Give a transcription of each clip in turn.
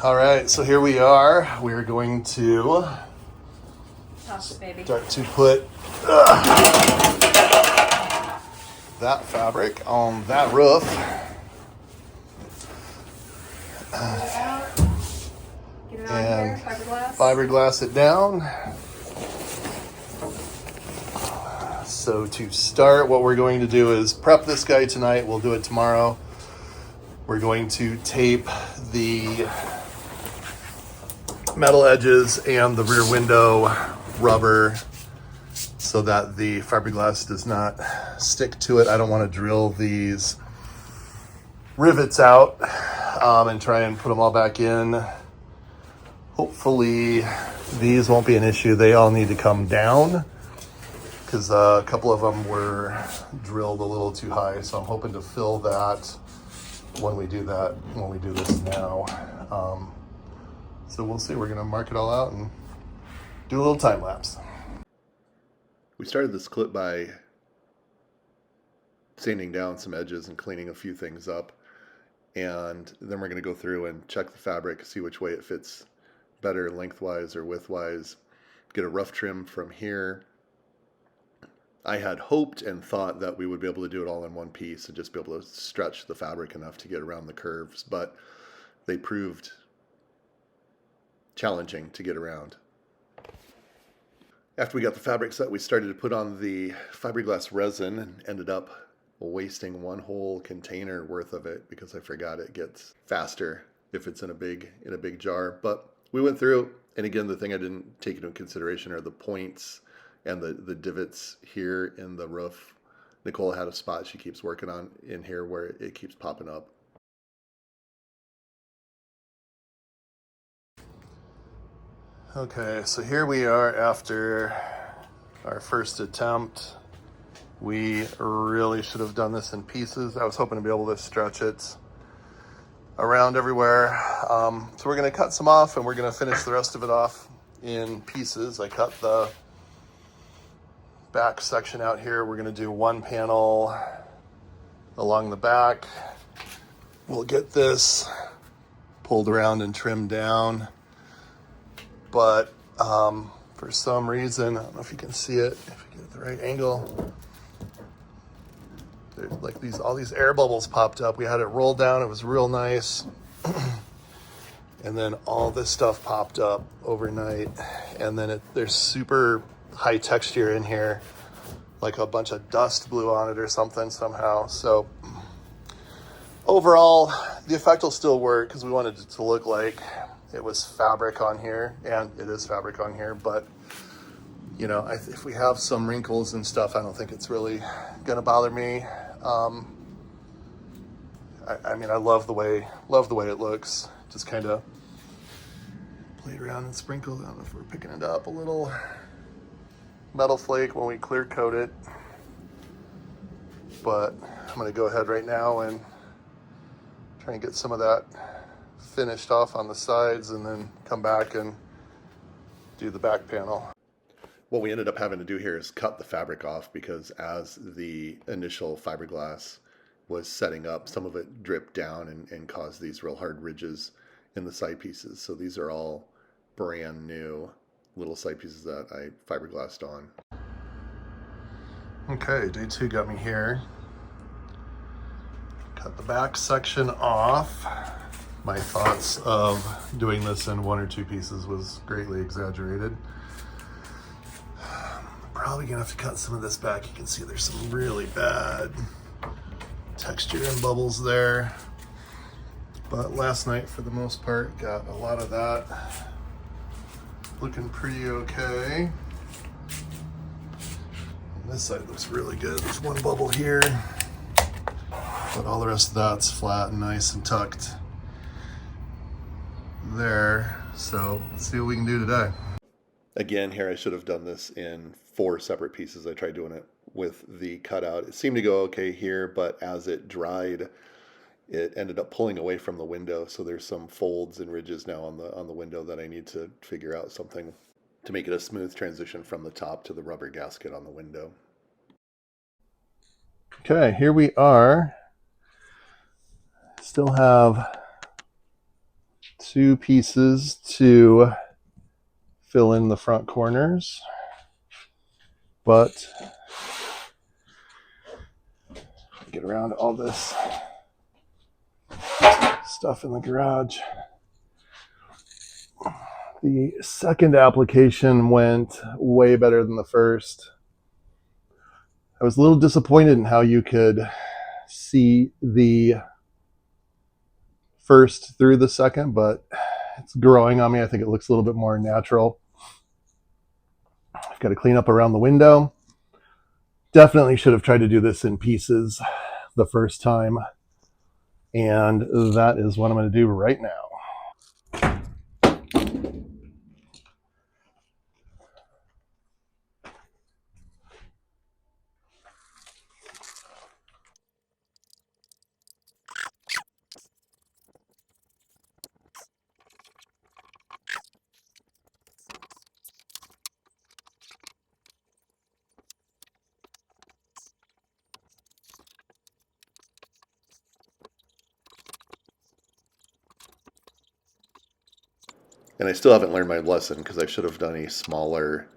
All right, so here we are. We're going to Baby. start to put that fabric on that roof. Get it on here, fiberglass. Fiberglass it down. So to start, what we're going to do is prep this guy tonight. We'll do it tomorrow. We're going to tape the metal edges and the rear window rubber so that the fiberglass does not stick to it. I don't want to drill these rivets out and try and put them all back in. Hopefully these won't be an issue. They all need to come down because a couple of them were drilled a little too high. So I'm hoping to fill that when we do this now. So we'll see. We're going to mark it all out and do a little time lapse. We started this clip by sanding down some edges and cleaning a few things up. And then we're going to go through and check the fabric, see which way it fits better lengthwise or widthwise, get a rough trim from here. I had hoped and thought that we would be able to do it all in one piece and just be able to stretch the fabric enough to get around the curves, but they proved challenging to get around. After we got the fabric set, we started to put on the fiberglass resin and ended up wasting one whole container worth of it because I forgot it gets faster if it's in a big jar. But we went through, and again, the thing I didn't take into consideration are the points and the divots here in the roof. Nicole had a spot she keeps working on in here where it keeps popping up. Okay, so here we are after our first attempt. We really should have done this in pieces. I was hoping to be able to stretch it around everywhere. So we're going to cut some off and we're going to finish the rest of it off in pieces. I cut the back section out here. We're going to do one panel along the back. We'll get this pulled around and trimmed down. But for some reason, I don't know if you can see it, if you get it the right angle, there's like all these air bubbles popped up. We had it rolled down, it was real nice. And then all this stuff popped up overnight. And then there's super high texture in here, like a bunch of dust blew on it or something somehow. So overall, the effect will still work because we wanted it to look like it was fabric on here, and it is fabric on here, but you know, if we have some wrinkles and stuff, I don't think it's really gonna bother me. I mean, I love the way it looks. Just kind of played around and sprinkled. I don't know if we're picking it up, a little metal flake when we clear coat it, but I'm gonna go ahead right now and try and get some of that finished off on the sides and then come back and do the back panel. What we ended up having to do here is cut the fabric off because as the initial fiberglass was setting up, some of it dripped down and caused these real hard ridges in the side pieces. So these are all brand new little side pieces that I fiberglassed on. Okay, day 2 got me here. Cut the back section off. My thoughts of doing this in 1 or 2 pieces was greatly exaggerated. Probably gonna have to cut some of this back. You can see there's some really bad texture and bubbles there. But last night, for the most part, got a lot of that looking pretty okay. And this side looks really good. There's one bubble here, but all the rest of that's flat and nice and tucked there. So let's see what we can do today. Again, here I should have done this in 4 separate pieces. I tried doing it with the cutout. It seemed to go okay here, but as it dried, it ended up pulling away from the window. So there's some folds and ridges now on the window that I need to figure out something to make it a smooth transition from the top to the rubber gasket on the window. Okay, here we are. Still have 2 pieces to fill in the front corners, but get around all this stuff in the garage. The second application went way better than the first. I was a little disappointed in how you could see the first through the second, but it's growing on me. I think it looks a little bit more natural. I've got to clean up around the window. Definitely should have tried to do this in pieces the first time, and that is what I'm going to do right now. And I still haven't learned my lesson because I should have done a smaller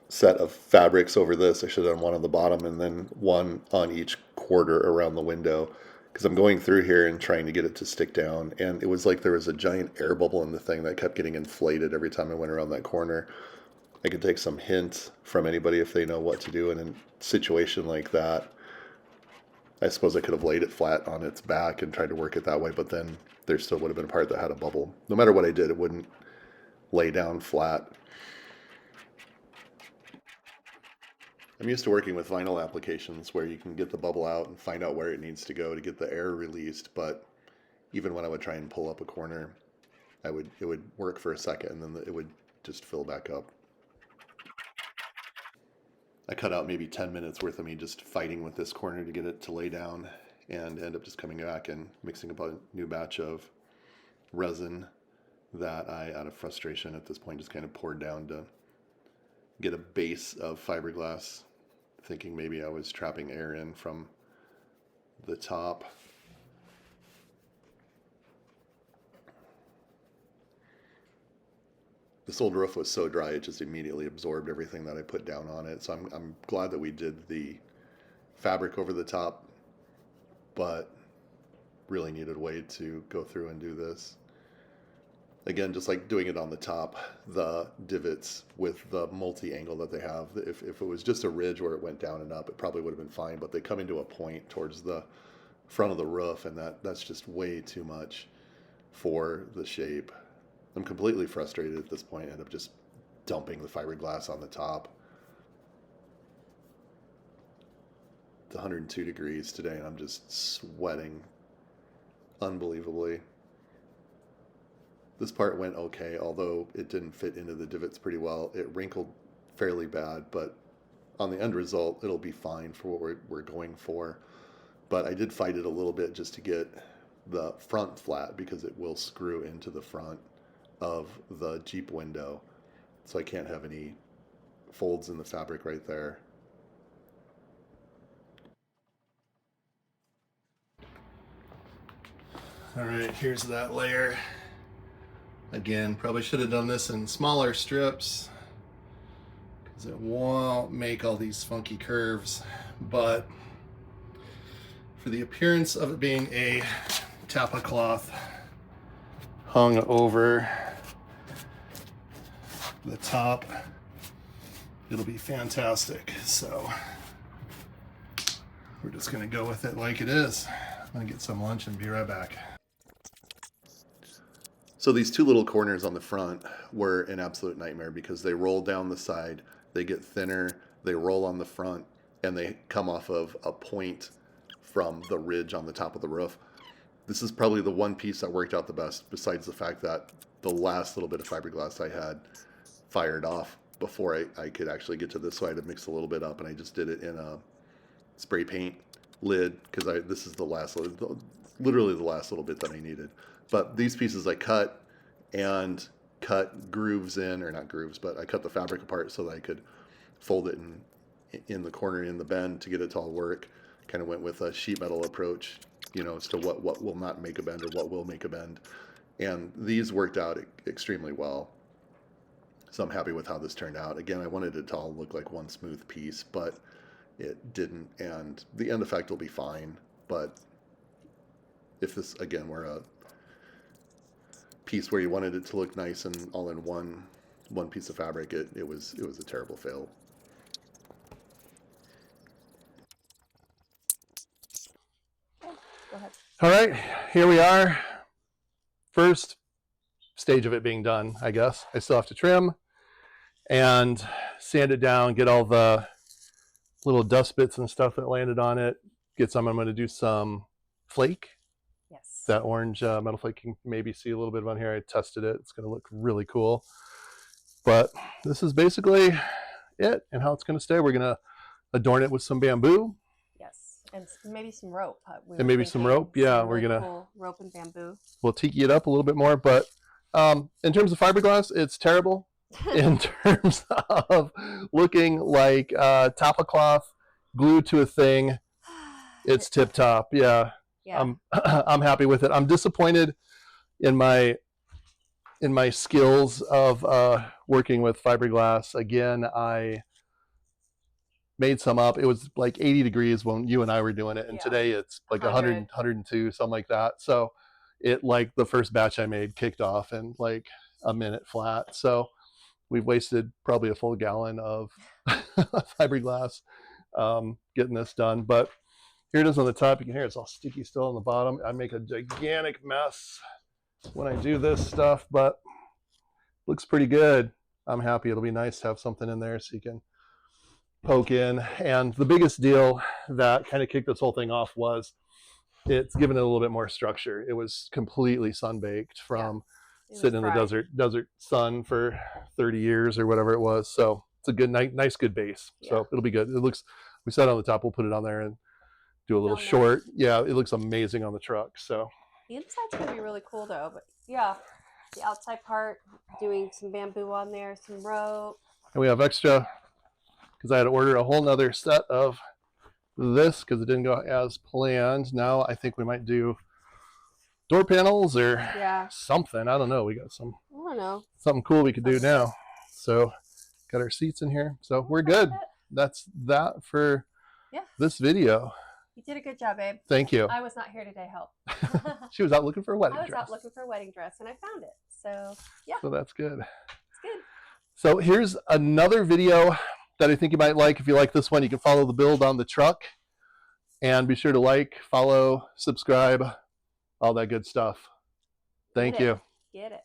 set of fabrics over this. I should have done one on the bottom and then one on each quarter around the window, because I'm going through here and trying to get it to stick down, and it was like there was a giant air bubble in the thing that kept getting inflated every time I went around that corner. I could take some hints from anybody if they know what to do in a situation like that. I suppose I could have laid it flat on its back and tried to work it that way, but then there still would have been a part that had a bubble. No matter what I did, it wouldn't lay down flat. I'm used to working with vinyl applications where you can get the bubble out and find out where it needs to go to get the air released, but even when I would try and pull up a corner, it would work for a second and then it would just fill back up. I cut out maybe 10 minutes worth of me just fighting with this corner to get it to lay down, and end up just coming back and mixing up a new batch of resin that I, out of frustration at this point, just kind of poured down to get a base of fiberglass, thinking maybe I was trapping air in from the top. This old roof was so dry it just immediately absorbed everything that I put down on it. So I'm glad that we did the fabric over the top, but really needed a way to go through and do this. Again, just like doing it on the top, the divots with the multi-angle that they have, if it was just a ridge where it went down and up, it probably would have been fine, but they come into a point towards the front of the roof, and that's just way too much for the shape. I'm completely frustrated at this point. I end up just dumping the fiberglass on the top. It's 102 degrees today, and I'm just sweating unbelievably. This part went okay, although it didn't fit into the divots pretty well. It wrinkled fairly bad, but on the end result, it'll be fine for what we're going for. But I did fight it a little bit just to get the front flat, because it will screw into the front of the Jeep window. So I can't have any folds in the fabric right there. All right, here's that layer. Again, probably should have done this in smaller strips because it won't make all these funky curves, but for the appearance of it being a Tapa cloth hung over the top, it'll be fantastic. So we're just gonna go with it like it is. I'm gonna get some lunch and be right back. So these two little corners on the front were an absolute nightmare because they roll down the side, they get thinner, they roll on the front, and they come off of a point from the ridge on the top of the roof. This is probably the one piece that worked out the best, besides the fact that the last little bit of fiberglass I had fired off before I could actually get to this, so I had to mix a little bit up, and I just did it in a spray paint lid because this is the last, literally the last little bit that I needed. But these pieces I cut grooves in, or not grooves, but I cut the fabric apart so that I could fold it in the corner, in the bend, to get it to all work. Kind of went with a sheet metal approach, as to what will not make a bend or what will make a bend. And these worked out extremely well. So I'm happy with how this turned out. Again, I wanted it to all look like one smooth piece, but it didn't. And the end effect will be fine. But if this, again, were a piece where you wanted it to look nice and all in one piece of fabric, it was a terrible fail. Go ahead. All right, here we are. First stage of it being done, I guess. I still have to trim and sand it down, get all the little dust bits and stuff that landed on it. Get some, I'm going to do some flake. Yes. That orange metal flake, you can maybe see a little bit of on here. I tested it. It's going to look really cool. But this is basically it and how it's going to stay. We're going to adorn it with some bamboo. Yes, and maybe some rope. And maybe some rope. Yeah, we're going to cool rope and bamboo. We'll tiki it up a little bit more. But in terms of fiberglass, it's terrible. In terms of looking like Tapa cloth glued to a thing, it's tip top. Yeah. Yeah. I'm happy with it. I'm disappointed in my skills of working with fiberglass. Again, I made some up. It was like 80 degrees when you and I were doing it, and today it's like 100, 102, something like that. So it, like, the first batch I made kicked off in like a minute flat. So we've wasted probably a full gallon of fiberglass getting this done. But here it is on the top. You can hear it's all sticky still on the bottom. I make a gigantic mess when I do this stuff, but looks pretty good. I'm happy. It'll be nice to have something in there so you can poke in. And the biggest deal that kind of kicked this whole thing off was it's given it a little bit more structure. It was completely sun-baked from sitting in the desert sun for 30 years or whatever it was. So it's a good, nice, good base. Yeah. So it'll be good. It looks, we said on the top, we'll put it on there and do a little short. Yeah, it looks amazing on the truck. So the inside's gonna be really cool though. But yeah, the outside part, doing some bamboo on there, some rope. And we have extra because I had to order a whole nother set of this because it didn't go as planned. Now I think we might do door panels or something. I don't know. We got some, I don't know, something cool we could do now. So got our seats in here. So we're good. That's that for this video. You did a good job, babe. Thank you. I was not here today, help. She was out looking for a wedding dress. I was out looking for a wedding dress and I found it. So yeah. So that's good. It's good. So here's another video that I think you might like. If you like this one, you can follow the build on the truck. And be sure to like, follow, subscribe, all that good stuff. Thank you. Get it.